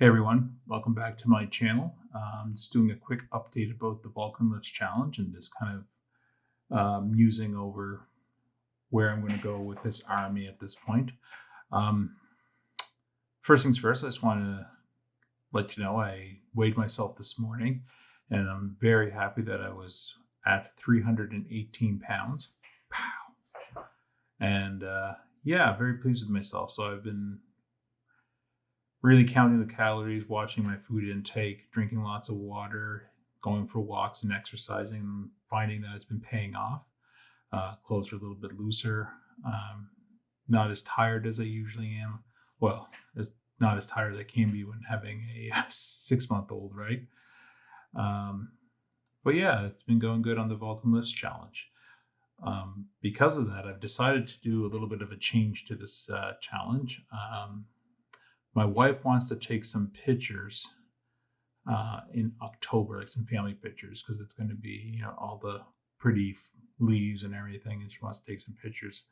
Hey everyone, welcome back to my channel. Just doing a quick update about the Vulkan Lifts challenge and just kind of musing over where I'm going to go with this army at this point. Um, First things first, I just want to let you know I weighed myself this morning and I'm very happy that I was at 318 pounds. Pow. And yeah, very pleased with myself. So I've been really counting the calories, watching my food intake, drinking lots of water, going for walks and exercising, finding that it's been paying off. Clothes are a little bit looser, not as tired as I usually am. Well, not as tired as I can be when having a 6-month-old, right? But yeah, it's been going good on the Vulkan Lifts challenge. Because of that, I've decided to do a little bit of a change to this challenge. My wife wants to take some pictures in October, like some family pictures, because it's going to be, all the pretty leaves and everything, and she wants to take some pictures.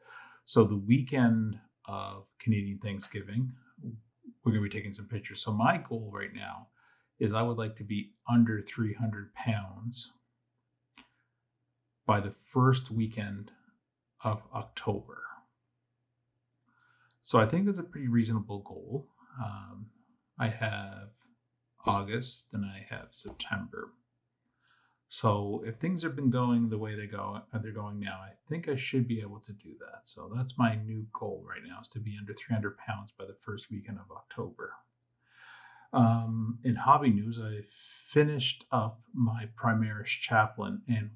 So the weekend of Canadian Thanksgiving, we're going to be taking some pictures. So my goal right now is I would like to be under 300 pounds by the first weekend of October. So I think that's a pretty reasonable goal. I have August and I have September. So if things have been going the way they're going now, I think I should be able to do that. So that's my new goal right now, is to be under 300 pounds by the first weekend of October. In hobby news, I finished up my Primaris chaplain and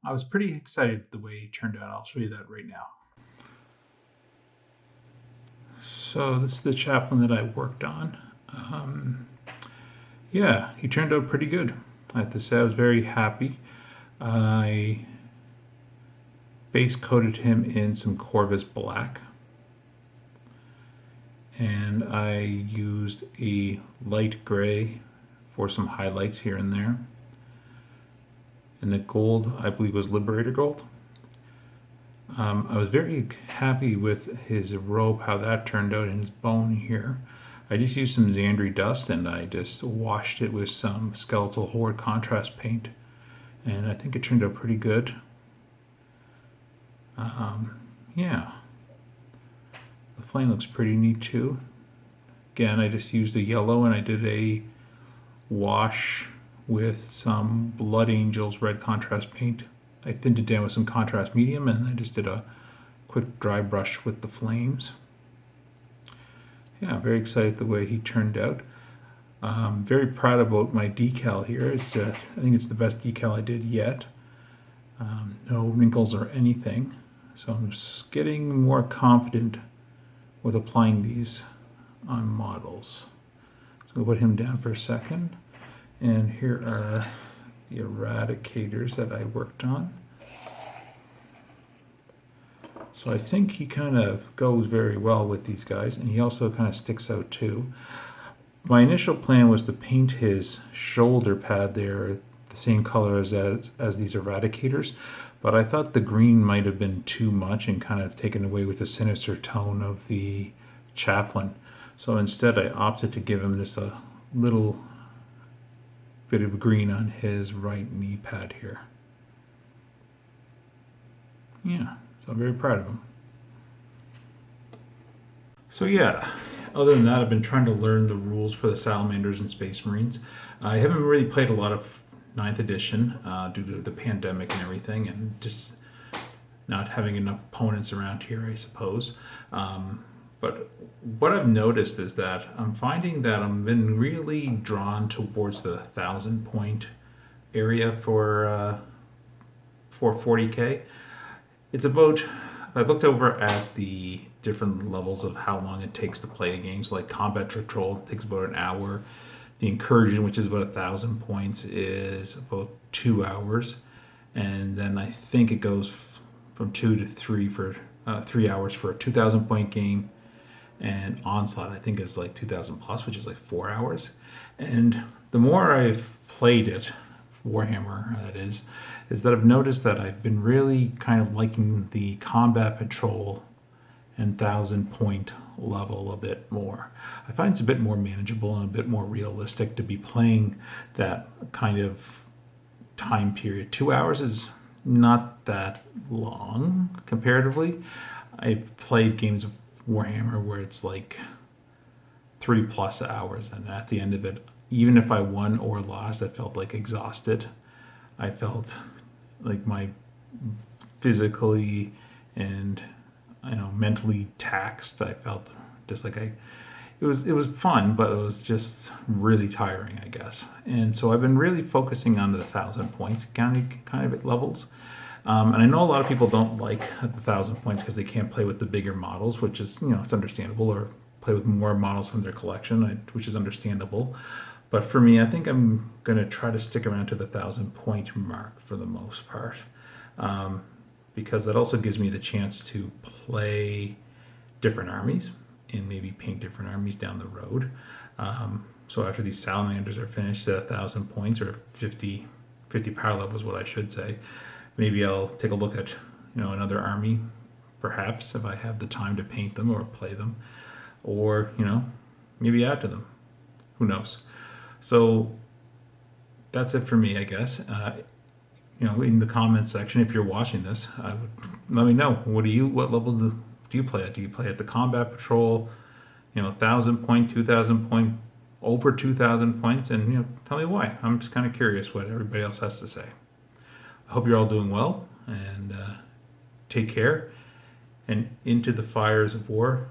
I was pretty excited the way he turned out. I'll show you that right now. So this is the chaplain that I worked on. Yeah, he turned out pretty good. I have to say I was very happy. I base coated him in some Corvus black. And I used a light gray for some highlights here and there. And the gold, I believe, was Liberator gold. I was very happy with his robe, how that turned out, and his bone here. I just used some Xandri dust and I just washed it with some Skeletal Horde contrast paint. And I think it turned out pretty good. Yeah. The flame looks pretty neat too. Again, I just used a yellow and I did a wash with some Blood Angels red contrast paint. I thinned it down with some contrast medium and I just did a quick dry brush with the flames. Yeah, very excited the way he turned out. Very proud about my decal here. I think it's the best decal I did yet. No wrinkles or anything. So I'm just getting more confident with applying these on models. So I'll put him down for a second. And here are the eradicators that I worked on. So I think he kind of goes very well with these guys, and he also kind of sticks out too. My initial plan was to paint his shoulder pad there the same color as these eradicators, but I thought the green might have been too much and kind of taken away with the sinister tone of the chaplain. So instead I opted to give him just a little bit of green on his right knee pad here. Yeah, so I'm very proud of him. So yeah, other than that, I've been trying to learn the rules for the Salamanders and Space Marines. I haven't really played a lot of 9th edition due to the pandemic and everything, and just not having enough opponents around here, I suppose. But what I've noticed is that I'm finding that I've been really drawn towards the 1,000 point area for 40K. It's about, I looked over at the different levels of how long it takes to play a game. So like Combat Patrol takes about an hour. The Incursion, which is about 1,000 points, is about 2 hours. And then I think it goes from 2 to 3 for 3 hours for a 2,000 point game. And Onslaught, I think, is like 2,000 plus, which is like 4 hours. And the more I've played it, Warhammer that is that I've noticed that I've been really kind of liking the Combat Patrol and 1,000 point level a bit more. I find it's a bit more manageable and a bit more realistic to be playing that kind of time period. 2 hours is not that long comparatively. I've played games of Warhammer where it's like 3+ hours, and at the end of it, even if I won or lost, I felt like exhausted. I felt like my physically and mentally taxed. I felt just like it was fun, but it was just really tiring, I guess. And so I've been really focusing on the 1,000 points kind of levels. And I know a lot of people don't like the 1,000 points because they can't play with the bigger models, which is, it's understandable, or play with more models from their collection, which is understandable. But for me, I think I'm going to try to stick around to the 1,000 point mark for the most part, because that also gives me the chance to play different armies and maybe paint different armies down the road. So after these salamanders are finished at 1,000 points, or 50 power level is what I should say, maybe I'll take a look at another army, perhaps, if I have the time to paint them or play them, or maybe add to them. Who knows? So that's it for me, I guess. In the comments section, if you're watching this, let me know. What level do you play at? Do you play at the combat patrol? 1,000 point, 2,000 point, over 2,000 points, and tell me why. I'm just kind of curious what everybody else has to say. I hope you're all doing well, and take care. And into the fires of war,